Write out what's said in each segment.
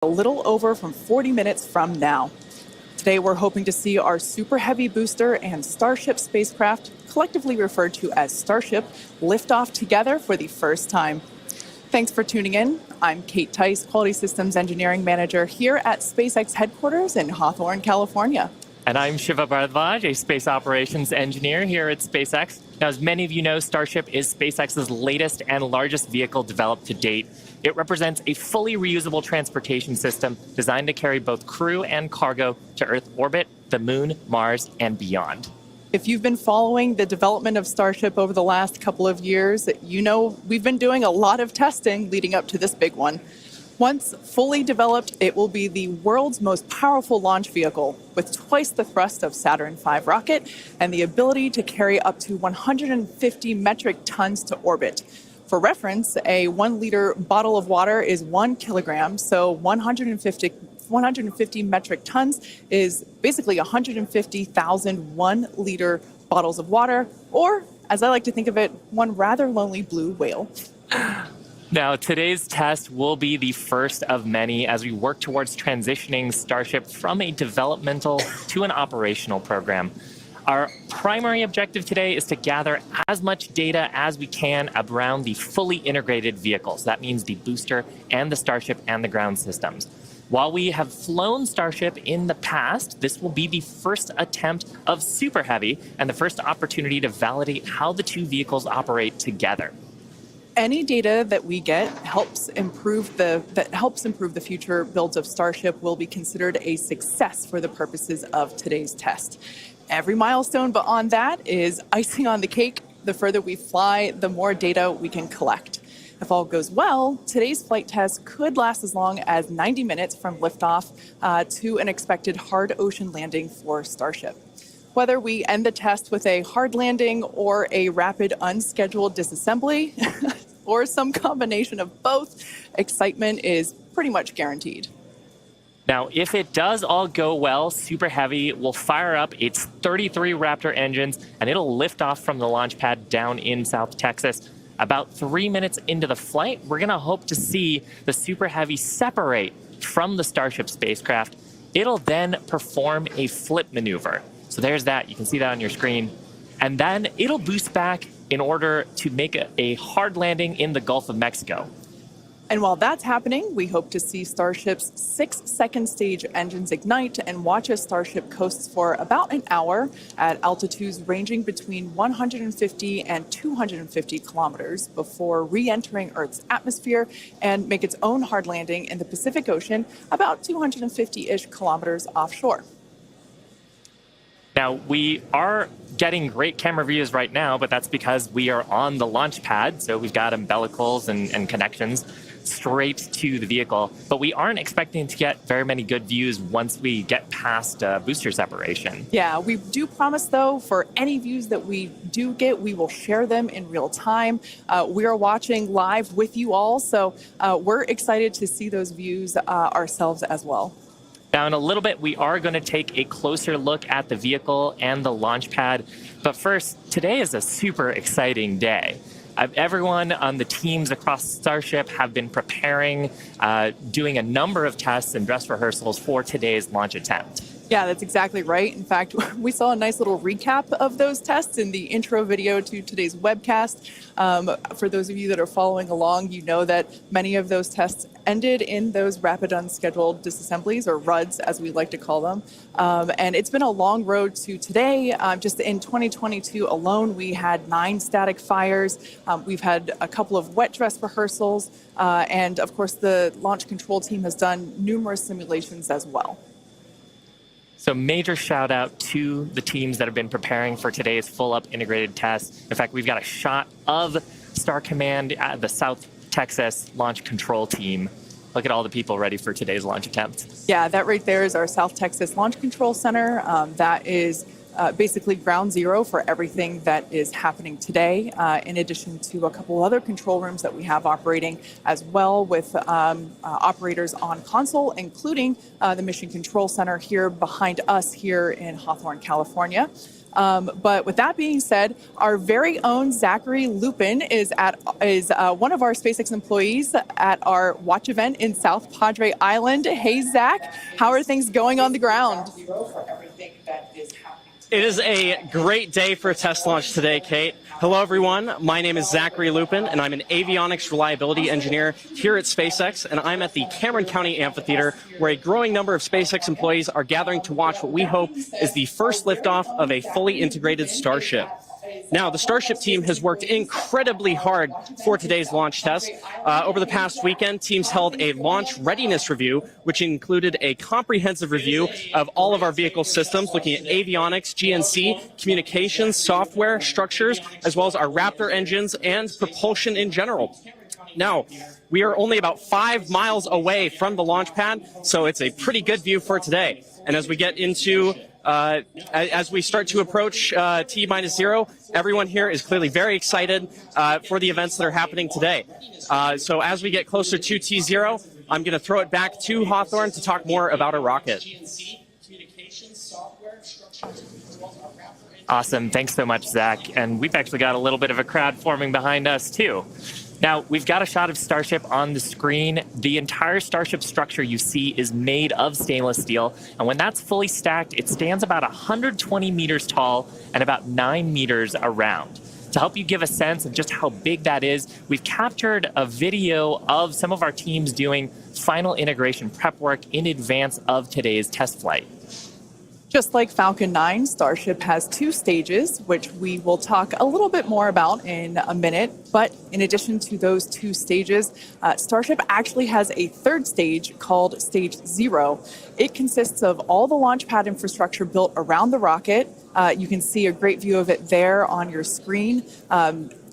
a little over from 40 minutes from now. Today, we're hoping to see our Super Heavy booster and Starship spacecraft, collectively referred to as Starship, lift off together for the first time. Thanks for tuning in. I'm Kate Tice, Quality Systems Engineering Manager here at SpaceX headquarters in Hawthorne, California. And I'm Shiva Bharadwaj, a Space Operations Engineer here at SpaceX. Now, as many of you know, Starship is SpaceX's latest and largest vehicle developed to date. It represents a fully reusable transportation system designed to carry both crew and cargo to Earth orbit, the Moon, Mars, and beyond. If you've been following the development of Starship over the last couple of years, you know we've been doing a lot of testing leading up to this big one. Once fully developed, it will be the world's most powerful launch vehicle with twice the thrust of Saturn V rocket and the ability to carry up to 150 metric tons to orbit. For reference, a 1-liter bottle of water is 1 kilogram, so 150 metric tons is basically 150,000 1-liter bottles of water, or, as I like to think of it, one rather lonely blue whale. Now, today's test will be the first of many as we work towards transitioning Starship from a developmental to an operational program. Our primary objective today is to gather as much data as we can around the fully integrated vehicles. That means the booster and the Starship and the ground systems. While we have flown Starship in the past, this will be the first attempt of Super Heavy and the first opportunity to validate how the two vehicles operate together. Any data that we get helps improve the future builds of Starship will be considered a success for the purposes of today's test. Every milestone beyond that is icing on the cake. The further we fly, the more data we can collect. If all goes well, today's flight test could last as long as 90 minutes from liftoff to an expected hard ocean landing for Starship. Whether we end the test with a hard landing or a rapid unscheduled disassembly, or some combination of both, excitement is pretty much guaranteed. Now, if it does all go well, Super Heavy will fire up its 33 Raptor engines and it'll lift off from the launch pad down in South Texas. About 3 minutes into the flight, we're going to hope to see the Super Heavy separate from the Starship spacecraft. It'll then perform a flip maneuver. So there's that. You can see that on your screen. And then it'll boost back in order to make a hard landing in the Gulf of Mexico. And while that's happening, we hope to see Starship's 6-second stage engines ignite and watch as Starship coasts for about an hour at altitudes ranging between 150 and 250 kilometers before re-entering Earth's atmosphere and make its own hard landing in the Pacific Ocean about 250-ish kilometers offshore. Now, we are getting great camera views right now, but that's because we are on the launch pad, so we've got umbilicals and connections straight to the vehicle. But we aren't expecting to get very many good views once we get past booster separation. Yeah, we do promise, though, for any views that we do get, we will share them in real time. We are watching live with you all, so we're excited to see those views ourselves as well. Now, in a little bit, we are going to take a closer look at the vehicle and the launch pad. But first, today is a super exciting day. Everyone on the teams across Starship have been preparing, doing a number of tests and dress rehearsals for today's launch attempt. Yeah, that's exactly right. In fact, we saw a nice little recap of those tests in the intro video to today's webcast. For those of you that are following along, you know that many of those tests ended in those rapid unscheduled disassemblies, or RUDs, as we like to call them. And it's been a long road to today. Just in 2022 alone, we had 9 static fires. We've had a couple of wet dress rehearsals. And of course, the launch control team has done numerous simulations as well. So major shout out to the teams that have been preparing for today's full up integrated test. In fact, we've got a shot of Star Command, the South Texas launch control team. Look at all the people ready for today's launch attempt. Yeah, that right there is our South Texas Launch Control Center. That is basically ground zero for everything that is happening today, in addition to a couple other control rooms that we have operating as well with operators on console, including the Mission Control Center here behind us here in Hawthorne, California. But with that being said, our very own Zachary Lupin is one of our SpaceX employees at our watch event in South Padre Island. Hey, Zach, how are things going on the ground? It is a great day for a test launch today, Kate. Hello, everyone. My name is Zachary Lupin, and I'm an avionics reliability engineer here at SpaceX, and I'm at the Cameron County Amphitheater, where a growing number of SpaceX employees are gathering to watch what we hope is the first liftoff of a fully integrated Starship. Now, the Starship team has worked incredibly hard for today's launch test. Over the past weekend, teams held a launch readiness review, which included a comprehensive review of all of our vehicle systems, looking at avionics, GNC, communications, software, structures, as well as our Raptor engines and propulsion in general. Now, we are only about 5 miles away from the launch pad, so it's a pretty good view for today. And as we get into as we start to approach T-0, everyone here is clearly very excited for the events that are happening today. So as we get closer to T-0, I'm going to throw it back to Hawthorne to talk more about our rocket. Awesome. Thanks so much, Zach. And we've actually got a little bit of a crowd forming behind us, too. Now, we've got a shot of Starship on the screen. The entire Starship structure you see is made of stainless steel. And when that's fully stacked, it stands about 120 meters tall and about 9 meters around. To help you give a sense of just how big that is, we've captured a video of some of our teams doing final integration prep work in advance of today's test flight. Just like Falcon 9, Starship has 2 stages, which we will talk a little bit more about in a minute. But in addition to those 2 stages, Starship actually has a 3rd stage called Stage 0. It consists of all the launch pad infrastructure built around the rocket. You can see a great view of it there on your screen.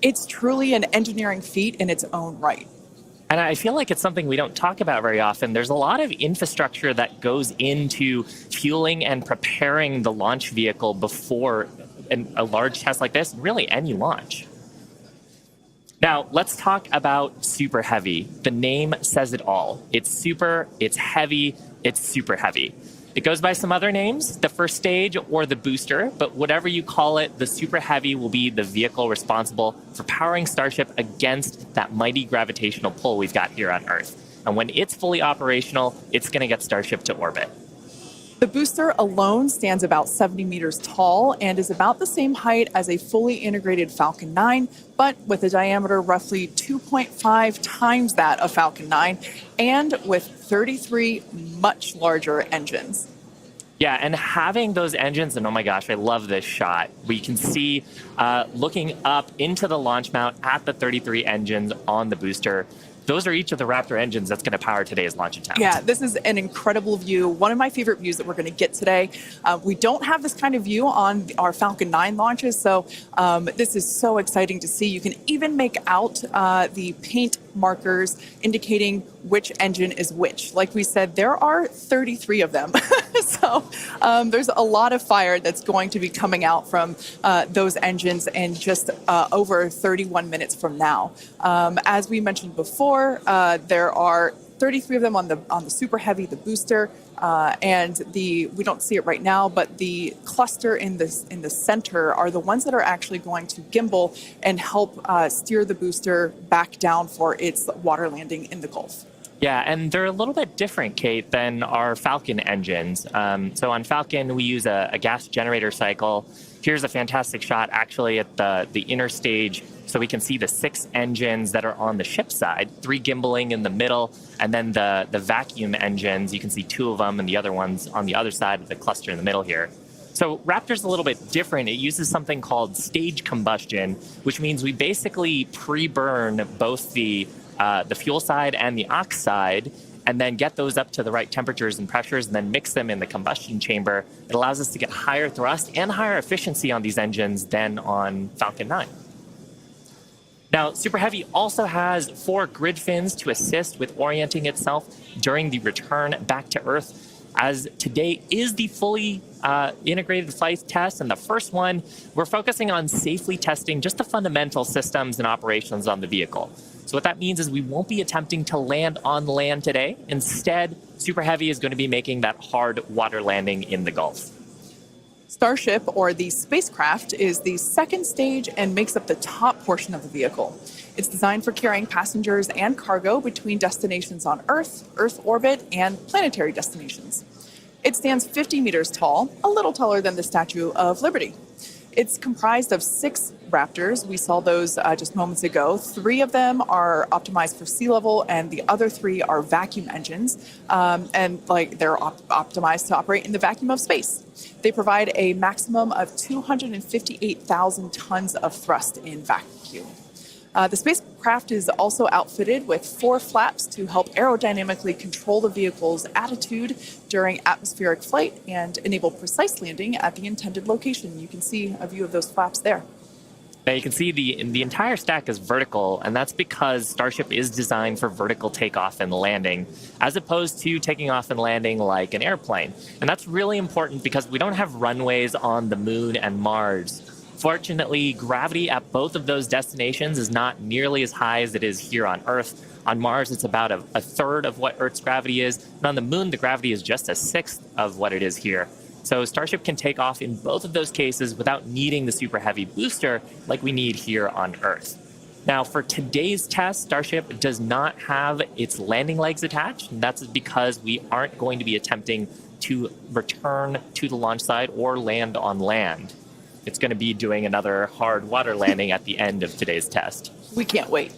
It's truly an engineering feat in its own right. And I feel like it's something we don't talk about very often. There's a lot of infrastructure that goes into fueling and preparing the launch vehicle before a large test like this, really any launch. Now, let's talk about Super Heavy. The name says it all. It's super, it's heavy, it's super heavy. It goes by some other names, the first stage or the booster, but whatever you call it, the Super Heavy will be the vehicle responsible for powering Starship against that mighty gravitational pull we've got here on Earth. And when it's fully operational, it's going to get Starship to orbit. The booster alone stands about 70 meters tall and is about the same height as a fully integrated Falcon 9, but with a diameter roughly 2.5 times that of Falcon 9 and with 33 much larger engines. Yeah, and having those engines, and oh my gosh, I love this shot. We can see looking up into the launch mount at the 33 engines on the booster. Those are each of the Raptor engines that's going to power today's launch attempt. Yeah, this is an incredible view. One of my favorite views that we're going to get today. We don't have this kind of view on our Falcon 9 launches, so this is so exciting to see. You can even make out the paint markers indicating which engine is which. Like we said, there are 33 of them. So there's a lot of fire that's going to be coming out from those engines in just over 31 minutes from now. As we mentioned before, there are 33 of them on the Super Heavy, the booster, and we don't see it right now, but the cluster in the center are the ones that are actually going to gimbal and help steer the booster back down for its water landing in the Gulf. Yeah, and they're a little bit different, Kate, than our Falcon engines. So on Falcon, we use a gas generator cycle. Here's a fantastic shot, actually, at the inner stage, so we can see the 6 engines that are on the ship side, 3 gimbaling in the middle, and then the vacuum engines, you can see 2 of them, and the other ones on the other side of the cluster in the middle here. So Raptor's a little bit different. It uses something called stage combustion, which means we basically pre-burn both the fuel side and the ox side, and then get those up to the right temperatures and pressures, and then mix them in the combustion chamber. It allows us to get higher thrust and higher efficiency on these engines than on Falcon 9. Now, Super Heavy also has 4 grid fins to assist with orienting itself during the return back to Earth, as today is the fully integrated flight test, and the first one, we're focusing on safely testing just the fundamental systems and operations on the vehicle. So what that means is we won't be attempting to land on land today. Instead, Super Heavy is going to be making that hard water landing in the Gulf. Starship, or the spacecraft, is the second stage and makes up the top portion of the vehicle. It's designed for carrying passengers and cargo between destinations on Earth, Earth orbit, and planetary destinations. It stands 50 meters tall, a little taller than the Statue of Liberty. It's comprised of 6 Raptors. We saw those just moments ago. 3 of them are optimized for sea level, and the other 3 are vacuum engines, and they're optimized to operate in the vacuum of space. They provide a maximum of 258,000 tons of thrust in vacuum. The spacecraft is also outfitted with 4 flaps to help aerodynamically control the vehicle's attitude during atmospheric flight and enable precise landing at the intended location. You can see a view of those flaps there. Now you can see the entire stack is vertical, and that's because Starship is designed for vertical takeoff and landing, as opposed to taking off and landing like an airplane. And that's really important because we don't have runways on the Moon and Mars. Fortunately, gravity at both of those destinations is not nearly as high as it is here on Earth. On Mars, it's about a third of what Earth's gravity is, and on the Moon, the gravity is just a sixth of what it is here. So Starship can take off in both of those cases without needing the super heavy booster like we need here on Earth. Now, for today's test, Starship does not have its landing legs attached, and that's because we aren't going to be attempting to return to the launch site or land on land. It's going to be doing another hard water landing at the end of today's test. We can't wait.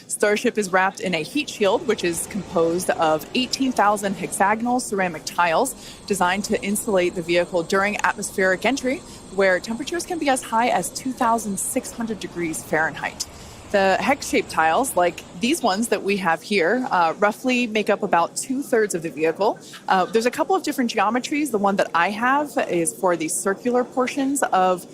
Starship is wrapped in a heat shield, which is composed of 18,000 hexagonal ceramic tiles designed to insulate the vehicle during atmospheric entry, where temperatures can be as high as 2,600 degrees Fahrenheit. The hex-shaped tiles, like these ones that we have here, roughly make up about 2/3 of the vehicle. There's a couple of different geometries. The one that I have is for the circular portions of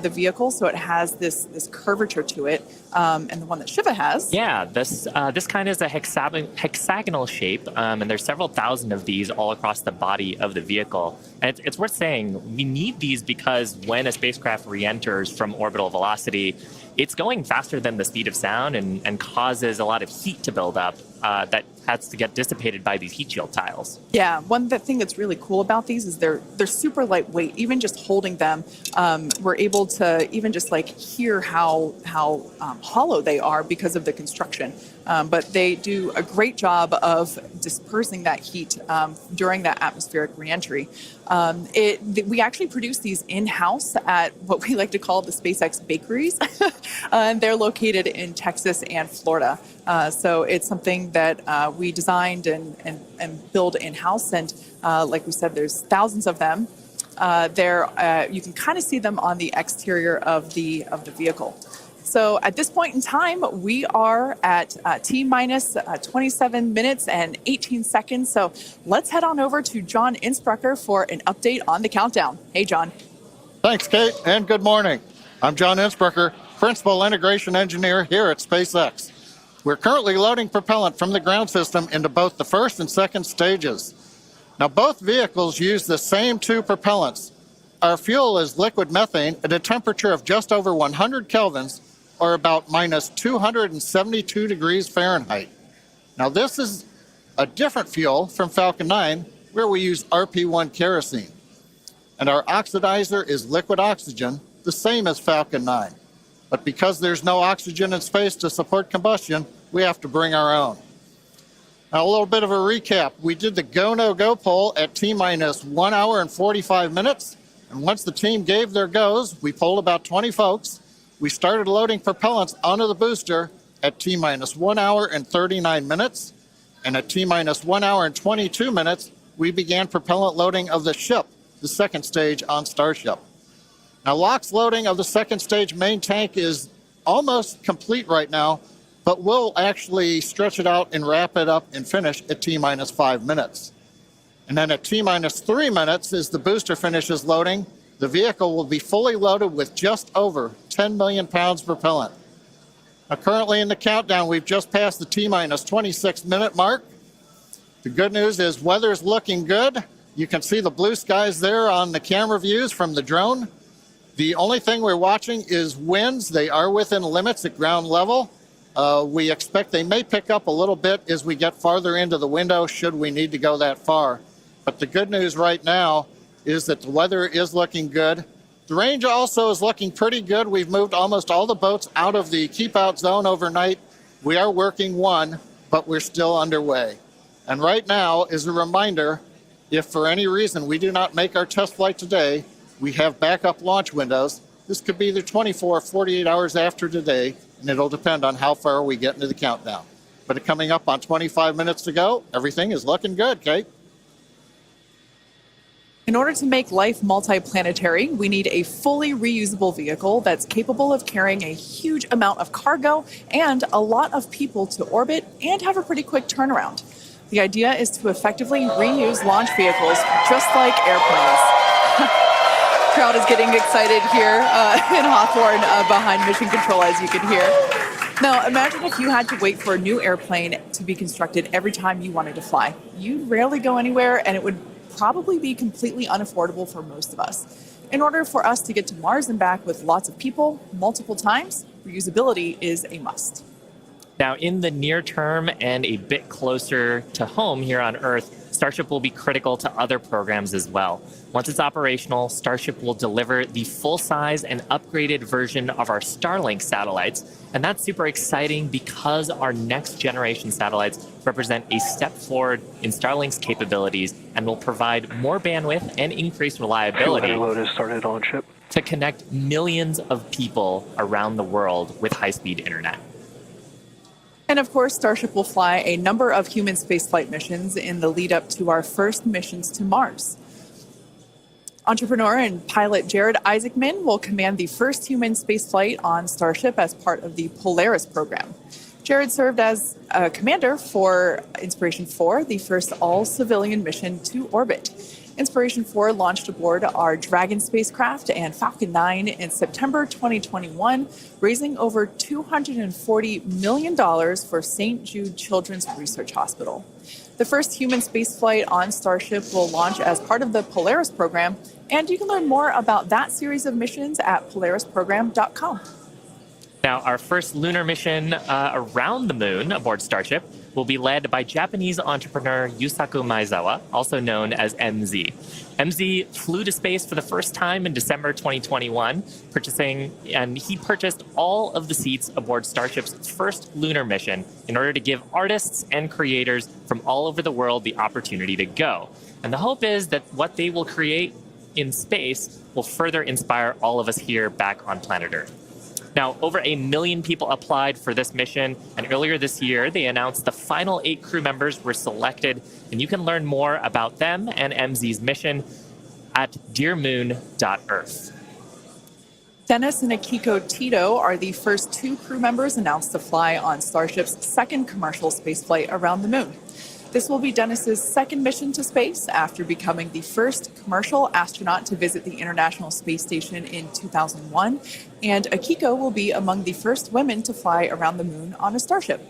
the vehicle, so it has this curvature to it, and the one that Shiva has. Yeah, this kind is a hexagonal shape, and there's several thousand of these all across the body of the vehicle. And it's worth saying we need these because when a spacecraft re-enters from orbital velocity, it's going faster than the speed of sound and causes a lot of heat to build up that has to get dissipated by these heat shield tiles. Yeah, one thing that's really cool about these is they're super lightweight. Even just holding them, we're able to even just hear how hollow they are because of the construction. But they do a great job of dispersing that heat during that atmospheric reentry. We actually produce these in-house at what we like to call the SpaceX bakeries. And they're located in Texas and Florida. So it's something that we designed and build in-house. And like we said, there's thousands of them. You can kind of see them on the exterior of the vehicle. So at this point in time, we are at T-minus 27 minutes and 18 seconds. So let's head on over to John Innsbrucker for an update on the countdown. Hey, John. Thanks, Kate, and good morning. I'm John Innsbrucker, Principal Integration Engineer here at SpaceX. We're currently loading propellant from the ground system into both the first and second stages. Now, both vehicles use the same 2 propellants. Our fuel is liquid methane at a temperature of just over 100 kelvins, or about minus 272 degrees Fahrenheit. Now, this is a different fuel from Falcon 9, where we use RP1 kerosene. And our oxidizer is liquid oxygen, the same as Falcon 9. But because there's no oxygen in space to support combustion, we have to bring our own. Now, a little bit of a recap. We did the go, no go poll at T-minus 1 hour and 45 minutes. And once the team gave their goes, we polled about 20 folks. We started loading propellants onto the booster at T-minus 1 hour and 39 minutes. And at T-minus 1 hour and 22 minutes, we began propellant loading of the ship, the second stage on Starship. Now, LOX loading of the second stage main tank is almost complete right now, but we'll actually stretch it out and wrap it up and finish at T-minus 5 minutes. And then at T-minus 3 minutes, as the booster finishes loading, the vehicle will be fully loaded with just over 10 million pounds propellant. Now, currently in the countdown, we've just passed the T-minus 26 minute mark. The good news is weather's looking good. You can see the blue skies there on the camera views from the drone. The only thing we're watching is winds. They are within limits at ground level. We expect they may pick up a little bit as we get farther into the window should we need to go that far. But the good news right now is that the weather is looking good. The range also is looking pretty good. We've moved almost all the boats out of the keep out zone overnight. We are working one, but we're still underway. And right now is a reminder, if for any reason we do not make our test flight today, we have backup launch windows. This could be either 24 or 48 hours after today, and it'll depend on how far we get into the countdown. But coming up on 25 minutes to go, everything is looking good, Kate. In order to make life multiplanetary, we need a fully reusable vehicle that's capable of carrying a huge amount of cargo and a lot of people to orbit and have a pretty quick turnaround. The idea is to effectively reuse launch vehicles just like airplanes. Crowd is getting excited here in Hawthorne behind Mission Control, as you can hear. Now, imagine if you had to wait for a new airplane to be constructed every time you wanted to fly. You'd rarely go anywhere, and it would probably be completely unaffordable for most of us. In order for us to get to Mars and back with lots of people, multiple times, reusability is a must. Now, in the near term and a bit closer to home here on Earth, Starship will be critical to other programs as well. Once it's operational, Starship will deliver the full-size and upgraded version of our Starlink satellites. And that's super exciting because our next generation satellites represent a step forward in Starlink's capabilities and will provide more bandwidth and increased reliability to connect millions of people around the world with high-speed internet. And of course, Starship will fly a number of human spaceflight missions in the lead up to our first missions to Mars. Entrepreneur and pilot Jared Isaacman will command the first human spaceflight on Starship as part of the Polaris program. Jared served as a commander for Inspiration 4, the first all-civilian mission to orbit. Inspiration 4 launched aboard our Dragon spacecraft and Falcon 9 in September 2021, raising over $240 million for St. Jude Children's Research Hospital. The first human spaceflight on Starship will launch as part of the Polaris program, and you can learn more about that series of missions at polarisprogram.com. Now, our first lunar mission around the moon aboard Starship will be led by Japanese entrepreneur Yusaku Maezawa, also known as MZ. MZ flew to space for the first time in December 2021, and he purchased all of the seats aboard Starship's first lunar mission in order to give artists and creators from all over the world the opportunity to go. And the hope is that what they will create in space will further inspire all of us here back on planet Earth. Now, over 1 million people applied for this mission, and earlier this year, they announced the final 8 crew members were selected, and you can learn more about them and MZ's mission at dearmoon.earth. Dennis and Akiko Tito are the first 2 crew members announced to fly on Starship's second commercial spaceflight around the moon. This will be Dennis's second mission to space after becoming the first commercial astronaut to visit the International Space Station in 2001, and Akiko will be among the first women to fly around the moon on a Starship.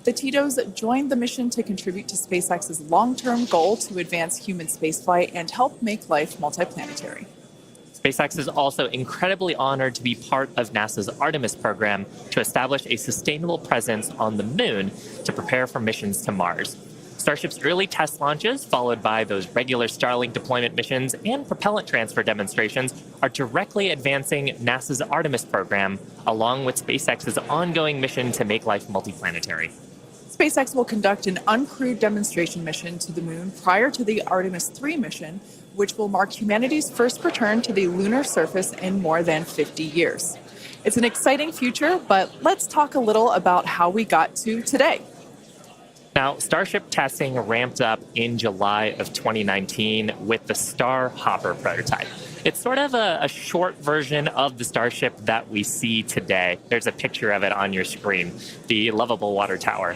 The Titos joined the mission to contribute to SpaceX's long-term goal to advance human spaceflight and help make life multiplanetary. SpaceX is also incredibly honored to be part of NASA's Artemis program to establish a sustainable presence on the moon to prepare for missions to Mars. Starship's early test launches, followed by those regular Starlink deployment missions and propellant transfer demonstrations, are directly advancing NASA's Artemis program, along with SpaceX's ongoing mission to make life multiplanetary. SpaceX will conduct an uncrewed demonstration mission to the moon prior to the Artemis 3 mission, which will mark humanity's first return to the lunar surface in more than 50 years. It's an exciting future, but let's talk a little about how we got to today. Now, Starship testing ramped up in July of 2019 with the Star Hopper prototype. It's sort of a short version of the Starship that we see today. There's a picture of it on your screen, the lovable water tower.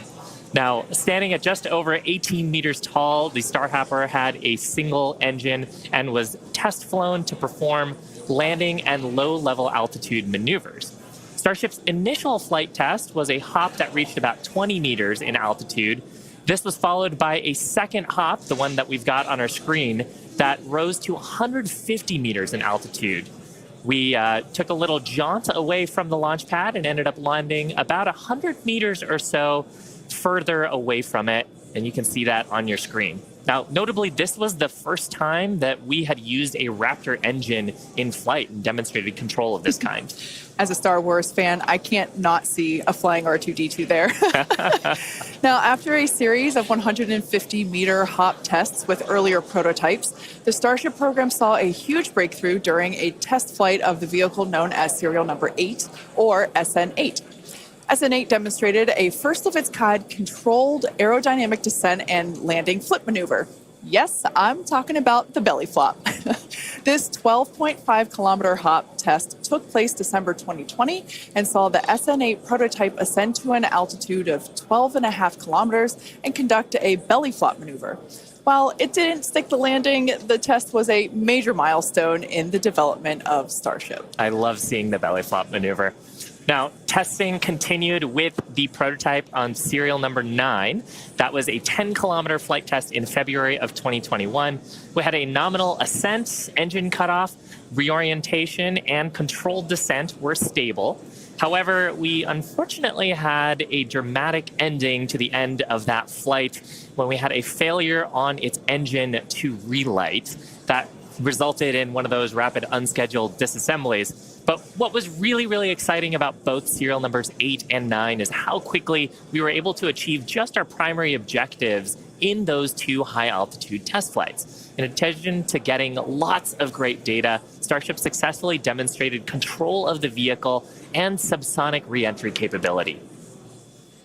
Now, standing at just over 18 meters tall, the Star Hopper had a single engine and was test flown to perform landing and low-level altitude maneuvers. Starship's initial flight test was a hop that reached about 20 meters in altitude. This was followed by a second hop, the one that we've got on our screen, that rose to 150 meters in altitude. We took a little jaunt away from the launch pad and ended up landing about 100 meters or so further away from it, and you can see that on your screen. Now, notably, this was the first time that we had used a Raptor engine in flight and demonstrated control of this kind. As a Star Wars fan, I can't not see a flying R2-D2 there. Now, after a series of 150-meter hop tests with earlier prototypes, the Starship program saw a huge breakthrough during a test flight of the vehicle known as serial number 8, or SN8. SN8 demonstrated a first-of-its-kind controlled aerodynamic descent and landing flip maneuver. Yes, I'm talking about the belly flop. This 12.5-kilometer hop test took place December 2020 and saw the SN8 prototype ascend to an altitude of 12.5 kilometers and conduct a belly flop maneuver. While it didn't stick the landing, the test was a major milestone in the development of Starship. I love seeing the belly flop maneuver. Now, testing continued with the prototype on serial number 9. That was a 10-kilometer flight test in February of 2021. We had a nominal ascent, engine cutoff, reorientation, and controlled descent were stable. However, we unfortunately had a dramatic ending to the end of that flight when we had a failure on its engine to relight. That resulted in one of those rapid unscheduled disassemblies. But what was really exciting about both serial numbers 8 and 9 is how quickly we were able to achieve just our primary objectives in those 2 high-altitude test flights. In addition to getting lots of great data, Starship successfully demonstrated control of the vehicle and subsonic re-entry capability.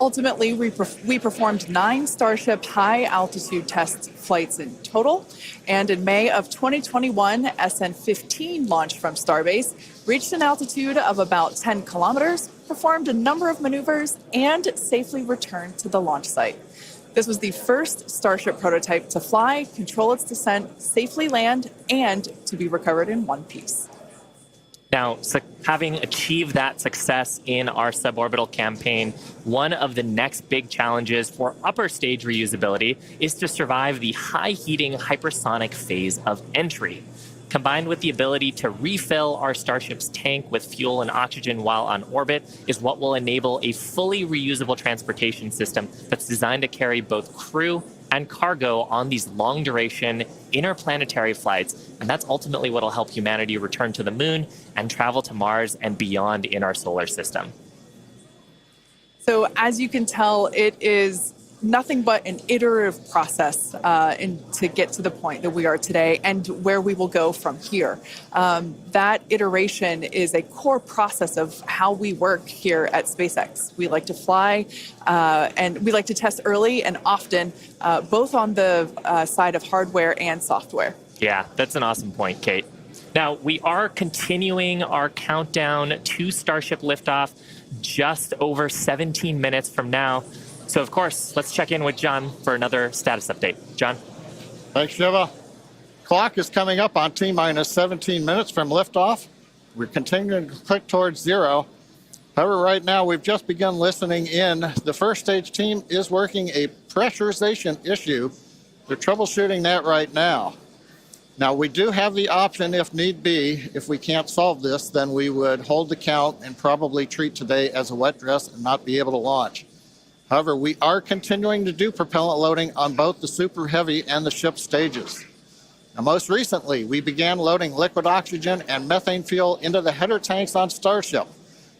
Ultimately, we performed 9 Starship high-altitude test flights in total, and in May of 2021, SN15 launched from Starbase, reached an altitude of about 10 kilometers, performed a number of maneuvers, and safely returned to the launch site. This was the first Starship prototype to fly, control its descent, safely land, and to be recovered in one piece. Now, having achieved that success in our suborbital campaign, one of the next big challenges for upper stage reusability is to survive the high heating hypersonic phase of entry. Combined with the ability to refill our Starship's tank with fuel and oxygen while on orbit is what will enable a fully reusable transportation system that's designed to carry both crew and cargo on these long-duration interplanetary flights, and that's ultimately what will help humanity return to the moon and travel to Mars and beyond in our solar system. So as you can tell, it is nothing but an iterative process to get to the point that we are today and where we will go from here. That iteration is a core process of how we work here at SpaceX. We like to fly and we like to test early and often, both on the side of hardware and software. Yeah, that's an awesome point, Kate. Now, we are continuing our countdown to Starship liftoff just over 17 minutes from now. So, of course, let's check in with John for another status update. John? Thanks, Shiva. Clock is coming up on T-minus 17 minutes from liftoff. We're continuing to click towards 0. However, right now, we've just begun listening in. The first stage team is working a pressurization issue. They're troubleshooting that right now. Now, we do have the option, if need be, if we can't solve this, then we would hold the count and probably treat today as a wet dress and not be able to launch. However, we are continuing to do propellant loading on both the Super Heavy and the ship stages. Now, most recently, we began loading liquid oxygen and methane fuel into the header tanks on Starship.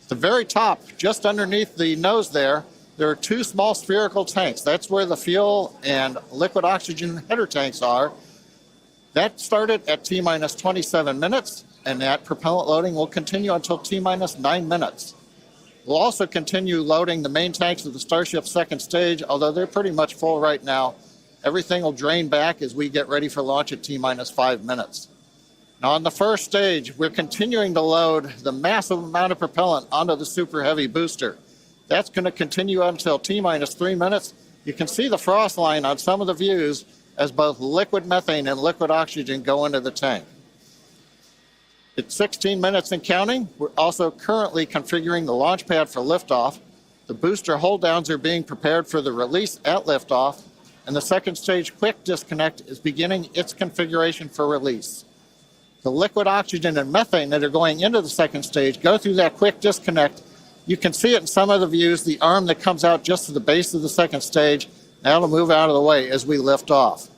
At the very top, just underneath the nose there are 2 small spherical tanks. That's where the fuel and liquid oxygen header tanks are. That started at T-minus 27 minutes, and that propellant loading will continue until T-minus 9 minutes. We'll also continue loading the main tanks of the Starship second stage, although they're pretty much full right now. Everything will drain back as we get ready for launch at T-minus 5 minutes. Now, on the first stage, we're continuing to load the massive amount of propellant onto the Super Heavy booster. That's going to continue until T-minus 3 minutes. You can see the frost line on some of the views as both liquid methane and liquid oxygen go into the tank. It's 16 minutes and counting. We're also currently configuring the launch pad for liftoff. The booster hold downs are being prepared for the release at liftoff, and the second stage quick disconnect is beginning its configuration for release. The liquid oxygen and methane that are going into the second stage go through that quick disconnect. You can see it in some of the views, the arm that comes out just to the base of the second stage. Now it'll move out of the way as we lift off.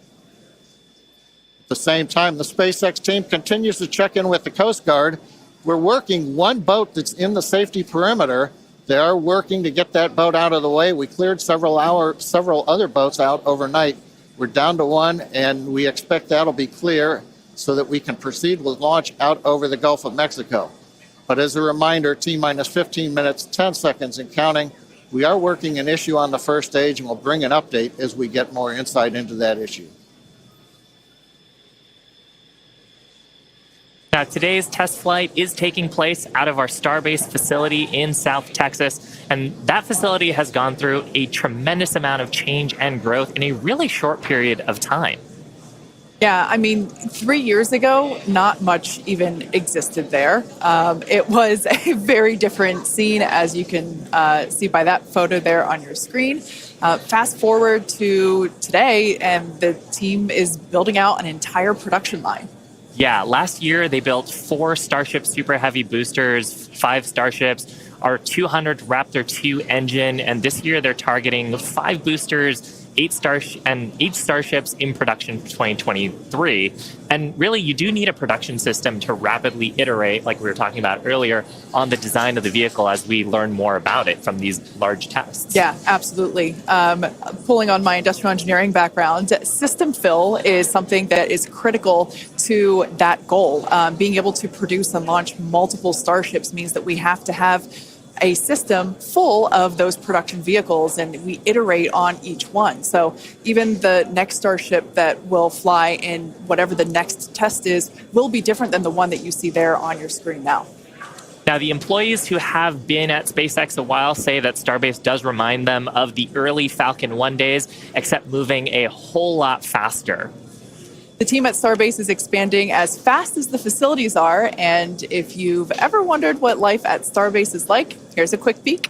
At the same time, the SpaceX team continues to check in with the Coast Guard. We're working one boat that's in the safety perimeter. They are working to get that boat out of the way. We cleared several other boats out overnight. We're down to one, and we expect that'll be clear so that we can proceed with launch out over the Gulf of Mexico. But as a reminder, T-minus 15 minutes, 10 seconds and counting. We are working an issue on the first stage, and we'll bring an update as we get more insight into that issue. Now, today's test flight is taking place out of our Starbase facility in South Texas, and that facility has gone through a tremendous amount of change and growth in a really short period of time. Yeah, I mean, 3 years ago, not much even existed there. It was a very different scene, as you can see by that photo there on your screen. Fast forward to today, and the team is building out an entire production line. Yeah, last year they built 4 Starship Super Heavy boosters, 5 Starships, our 200 Raptor 2 engine, and this year they're targeting 5 boosters, 8 Starships in production for 2023. And really, you do need a production system to rapidly iterate, like we were talking about earlier, on the design of the vehicle as we learn more about it from these large tests. Yeah, absolutely. Pulling on my industrial engineering background, system fill is something that is critical to that goal. Being able to produce and launch multiple Starships means that we have to have a system full of those production vehicles, and we iterate on each one. So even the next Starship that will fly in whatever the next test is will be different than the one that you see there on your screen now. Now, the employees who have been at SpaceX a while say that Starbase does remind them of the early Falcon 1 days, except moving a whole lot faster. The team at Starbase is expanding as fast as the facilities are, and if you've ever wondered what life at Starbase is like, here's a quick peek.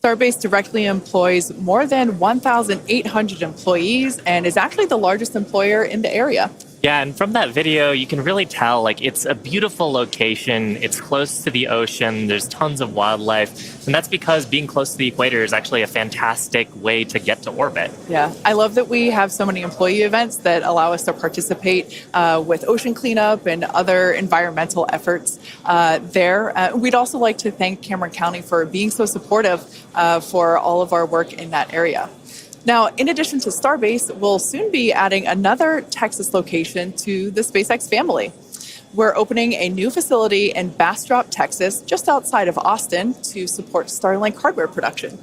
Starbase directly employs more than 1,800 employees and is actually the largest employer in the area. Yeah, and from that video, you can really tell, like, it's a beautiful location. It's close to the ocean. There's tons of wildlife. And that's because being close to the equator is actually a fantastic way to get to orbit. Yeah, I love that we have so many employee events that allow us to participate with ocean cleanup and other environmental efforts there. We'd also like to thank Cameron County for being so supportive for all of our work in that area. Now, in addition to Starbase, we'll soon be adding another Texas location to the SpaceX family. We're opening a new facility in Bastrop, Texas, just outside of Austin, to support Starlink hardware production.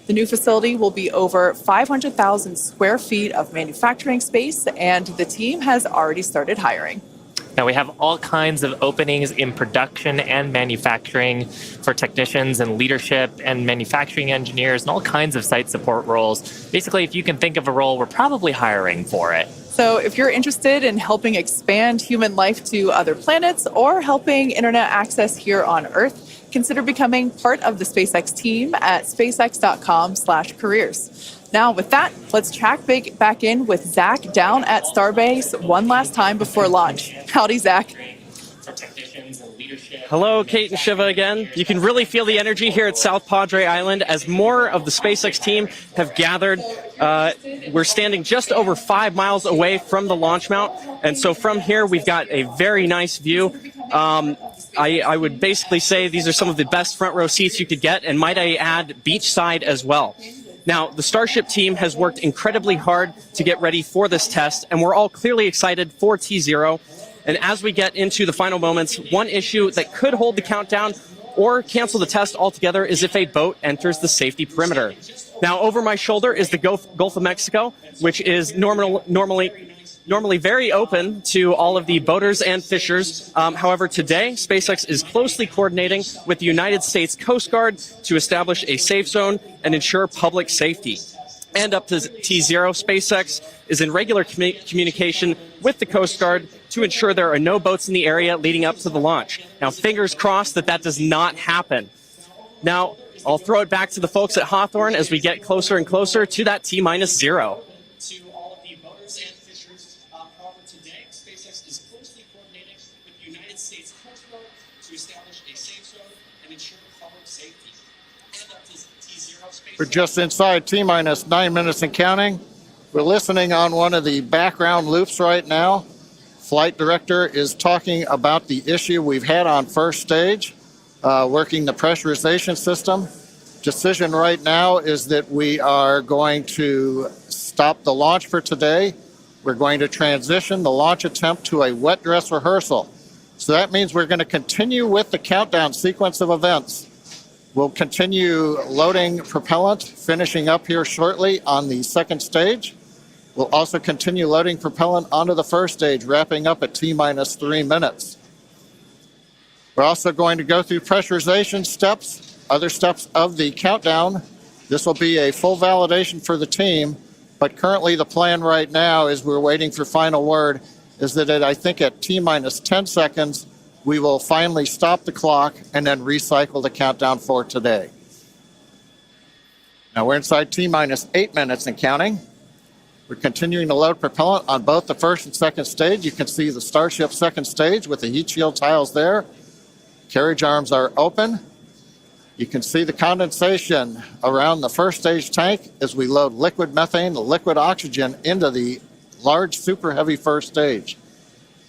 The new facility will be over 500,000 square feet of manufacturing space, and the team has already started hiring. Now, we have all kinds of openings in production and manufacturing for technicians and leadership and manufacturing engineers and all kinds of site support roles. Basically, if you can think of a role, we're probably hiring for it. So if you're interested in helping expand human life to other planets or helping internet access here on Earth, consider becoming part of the SpaceX team at spacex.com/careers. Now, with that, let's check back in with Zach down at Starbase one last time before launch. Howdy, Zach. Hello, Kate and Shiva again. You can really feel the energy here at South Padre Island as more of the SpaceX team have gathered. We're standing just over 5 miles away from the launch mount, and so from here we've got a very nice view. I would basically say these are some of the best front row seats you could get, and might I add, beachside as well. Now, the Starship team has worked incredibly hard to get ready for this test, and we're all clearly excited for T0. And as we get into the final moments, one issue that could hold the countdown or cancel the test altogether is if a boat enters the safety perimeter. Now, over my shoulder is the Gulf of Mexico, which is normally very open to all of the boaters and fishers. However, today, SpaceX is closely coordinating with the United States Coast Guard to establish a safe zone and ensure public safety. And up to T0, SpaceX is in regular communication with the Coast Guard to ensure there are no boats in the area leading up to the launch. Now, fingers crossed that that does not happen. Now, I'll throw it back to the folks at Hawthorne as we get closer and closer to that T-0. To all of the boaters and fishers, however, today, SpaceX is closely coordinating with the United States Coast Guard to establish a safe zone and ensure public safety. And up to T0, SpaceX... We're just inside T-9 minutes and counting. We're listening on one of the background loops right now. Flight director is talking about the issue we've had on first stage, working the pressurization system. Decision right now is that we are going to stop the launch for today. We're going to transition the launch attempt to a wet dress rehearsal. So that means we're going to continue with the countdown sequence of events. We'll continue loading propellant, finishing up here shortly on the second stage. We'll also continue loading propellant onto the first stage, wrapping up at T-3 minutes. We're also going to go through pressurization steps, other steps of the countdown. This will be a full validation for the team, but currently the plan right now is we're waiting for final word, is that I think at T-10 seconds, we will finally stop the clock and then recycle the countdown for today. Now we're inside T-8 minutes and counting. We're continuing to load propellant on both the first and second stage. You can see the Starship second stage with the heat shield tiles there. Carriage arms are open. You can see the condensation around the first stage tank as we load liquid methane, liquid oxygen into the large super heavy first stage.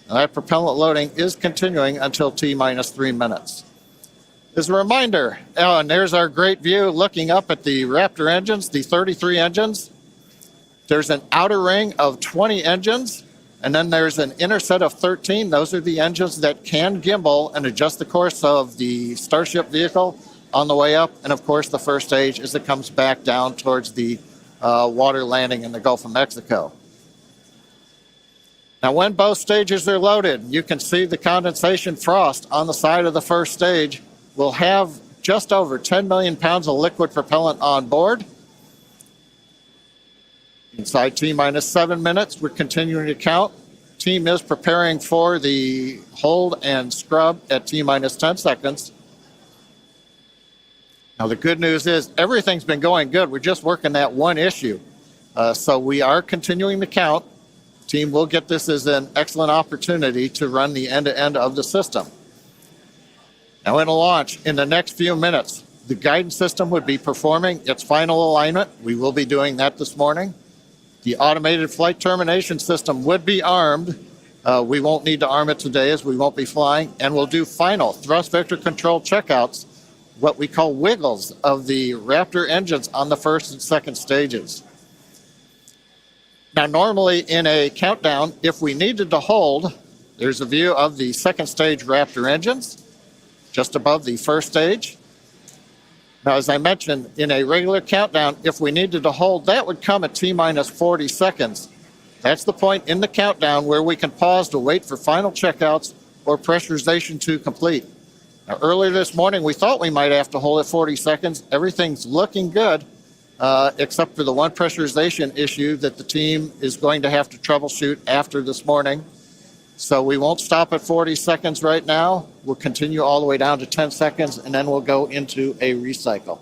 Now that propellant loading is continuing until T-3 minutes. As a reminder, and there's our great view looking up at the Raptor engines, the 33 engines. There's an outer ring of 20 engines, and then there's an inner set of 13. Those are the engines that can gimbal and adjust the course of the Starship vehicle on the way up. And of course, the first stage as it comes back down towards the water landing in the Gulf of Mexico. Now, when both stages are loaded, you can see the condensation frost on the side of the first stage. We'll have just over 10 million pounds of liquid propellant on board. Inside T-7 minutes, we're continuing to count. Team is preparing for the hold and scrub at T-10 seconds. Now, the good news is everything's been going good. We're just working that one issue. So we are continuing to count. Team will get this as an excellent opportunity to run the end-to-end of the system. Now, in a launch, in the next few minutes, the guidance system would be performing its final alignment. We will be doing that this morning. The automated flight termination system would be armed. We won't need to arm it today as we won't be flying. And we'll do final thrust vector control checkouts, what we call wiggles of the Raptor engines on the first and second stages. Now, normally in a countdown, if we needed to hold, there's a view of the second stage Raptor engines just above the first stage. Now, as I mentioned, in a regular countdown, if we needed to hold, that would come at T-40 seconds. That's the point in the countdown where we can pause to wait for final checkouts or pressurization to complete. Now, earlier this morning, we thought we might have to hold at 40 seconds. Everything's looking good, except for the one pressurization issue that the team is going to have to troubleshoot after this morning. So we won't stop at 40 seconds right now. We'll continue all the way down to 10 seconds, and then we'll go into a recycle.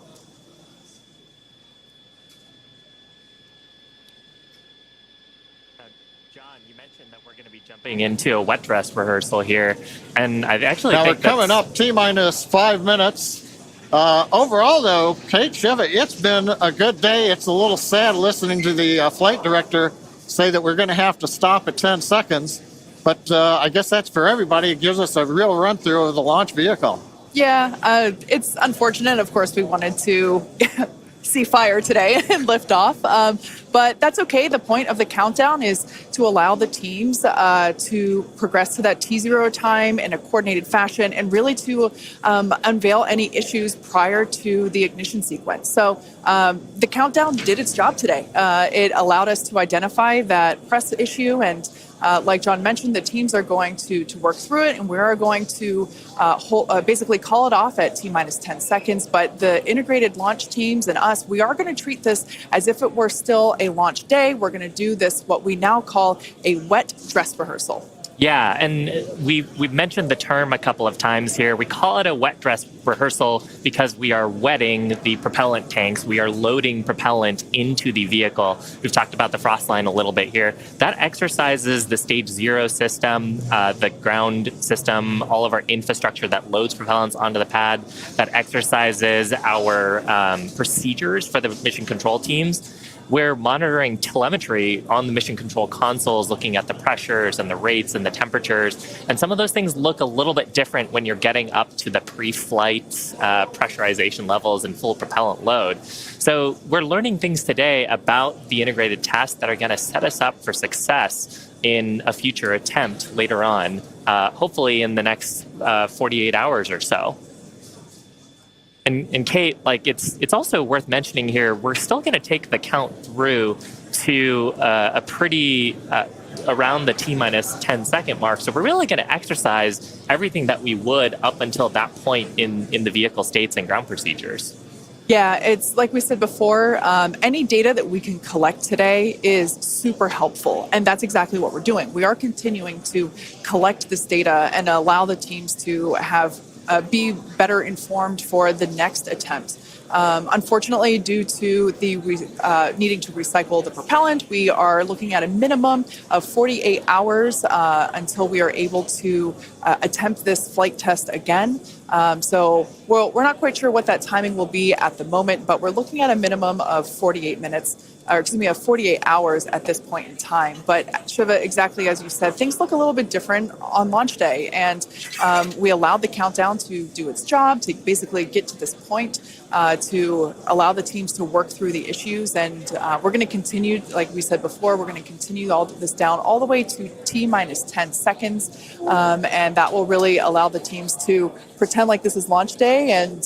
John, you mentioned that we're going to be jumping into a wet dress rehearsal here, and I actually now think we're coming up T-minus 5 minutes. Overall, though, Kate, Shiva, it's been a good day. It's a little sad listening to the flight director say that we're going to have to stop at 10 seconds. But I guess that's for everybody. It gives us a real run-through of the launch vehicle. Yeah, it's unfortunate. Of course, we wanted to see fire today and lift off. But that's okay. The point of the countdown is to allow the teams to progress to that T0 time in a coordinated fashion and really to unveil any issues prior to the ignition sequence. So the countdown did its job today. It allowed us to identify that press issue, and like John mentioned, the teams are going to work through it, and we are going to basically call it off at T-minus 10 seconds. But the integrated launch teams and us, we are going to treat this as if it were still a launch day. We're going to do this, what we now call a wet dress rehearsal. Yeah, and we've mentioned the term a couple of times here. We call it a wet dress rehearsal because we are wetting the propellant tanks. We are loading propellant into the vehicle. We've talked about the frost line a little bit here. That exercises the stage 0 system, the ground system, all of our infrastructure that loads propellants onto the pad. That exercises our procedures for the mission control teams. We're monitoring telemetry on the mission control consoles, looking at the pressures and the rates and the temperatures. And some of those things look a little bit different when you're getting up to the pre-flight pressurization levels and full propellant load. So we're learning things today about the integrated tests that are going to set us up for success in a future attempt later on, hopefully in the next 48 hours or so. And Kate, like it's also worth mentioning here, we're still going to take the count through to a pretty around the T-minus 10 second mark. So we're really going to exercise everything that we would up until that point in the vehicle states and ground procedures. Yeah, it's like we said before, any data that we can collect today is super helpful. And that's exactly what we're doing. We are continuing to collect this data and allow the teams to have be better informed for the next attempt. Unfortunately, due to the needing to recycle the propellant, we are looking at a minimum of 48 hours until we are able to attempt this flight test again. So we're not quite sure what that timing will be at the moment, but we're looking at a minimum of 48 hours at this point in time. But Shiva, exactly as you said, things look a little bit different on launch day. And we allowed the countdown to do its job, to basically get to this point, to allow the teams to work through the issues. And we're going to continue, like we said before, we're going to continue all this down all the way to T-minus 10 seconds. And that will really allow the teams to pretend like this is launch day and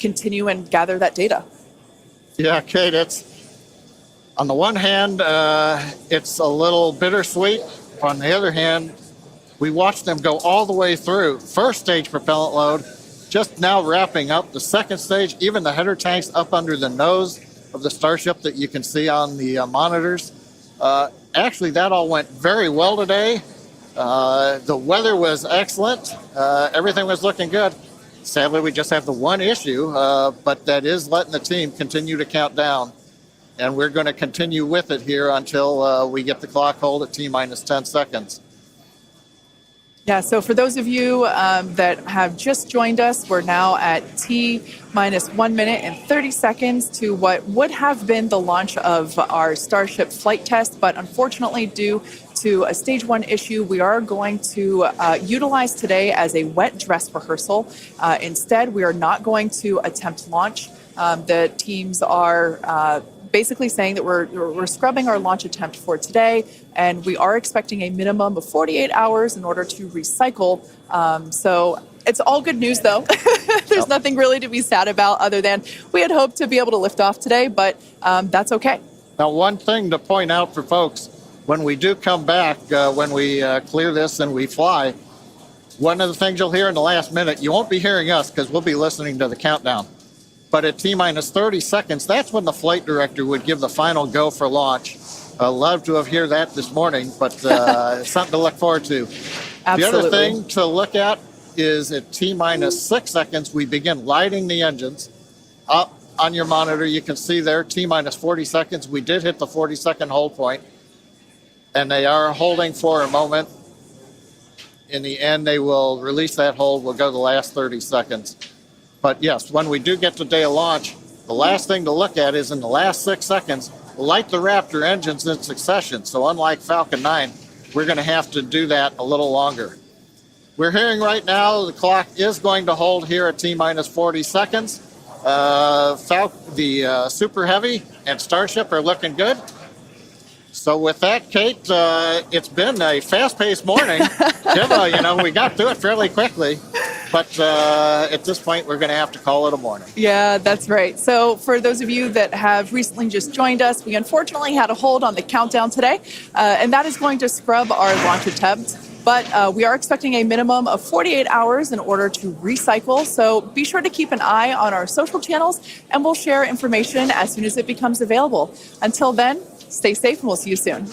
continue and gather that data. Yeah, Kate, it's on the one hand, it's a little bittersweet. On the other hand, we watched them go all the way through. First stage propellant load, just now wrapping up. The second stage, even the header tanks up under the nose of the Starship that you can see on the monitors. Actually, that all went very well today. The weather was excellent. Everything was looking good. Sadly, we just have the one issue, but that is letting the team continue to count down. And we're going to continue with it here until we get the clock hold at T-minus 10 seconds. Yeah, so for those of you that have just joined us, we're now at T-minus 1 minute and 30 seconds to what would have been the launch of our Starship flight test. But unfortunately, due to a stage 1 issue, we are going to utilize today as a wet dress rehearsal. Instead, we are not going to attempt launch. The teams are basically saying that we're scrubbing our launch attempt for today, and we are expecting a minimum of 48 hours in order to recycle. So it's all good news, though. There's nothing really to be sad about other than we had hoped to be able to lift off today, but that's okay. Now, one thing to point out for folks, when we do come back, when we clear this and we fly, one of the things you'll hear in the last minute, you won't be hearing us because we'll be listening to the countdown. But at T-minus 30 seconds, that's when the flight director would give the final go for launch Love to have heard that this morning, but something to look forward to. Absolutely. The other thing to look at is at T-minus 6 seconds, we begin lighting the engines. Up on your monitor, you can see there, T-minus 40 seconds. We did hit the 40-second hold point, and they are holding for a moment. In the end, they will release that hold. We'll go the last 30 seconds. But yes, when we do get to day of launch, the last thing to look at is in the last 6 seconds, light the Raptor engines in succession. So unlike Falcon 9, we're going to have to do that a little longer. We're hearing right now the clock is going to hold here at T-minus 40 seconds. The Super Heavy and Starship are looking good. So with that, Kate, it's been a fast-paced morning. We got through it fairly quickly. But at this point, we're going to have to call it a morning. Yeah, that's right. So for those of you that have recently just joined us, we unfortunately had a hold on the countdown today, and that is going to scrub our launch attempts. But we are expecting a minimum of 48 hours in order to recycle. So be sure to keep an eye on our social channels, and we'll share information as soon as it becomes available. Until then, stay safe, and we'll see you soon.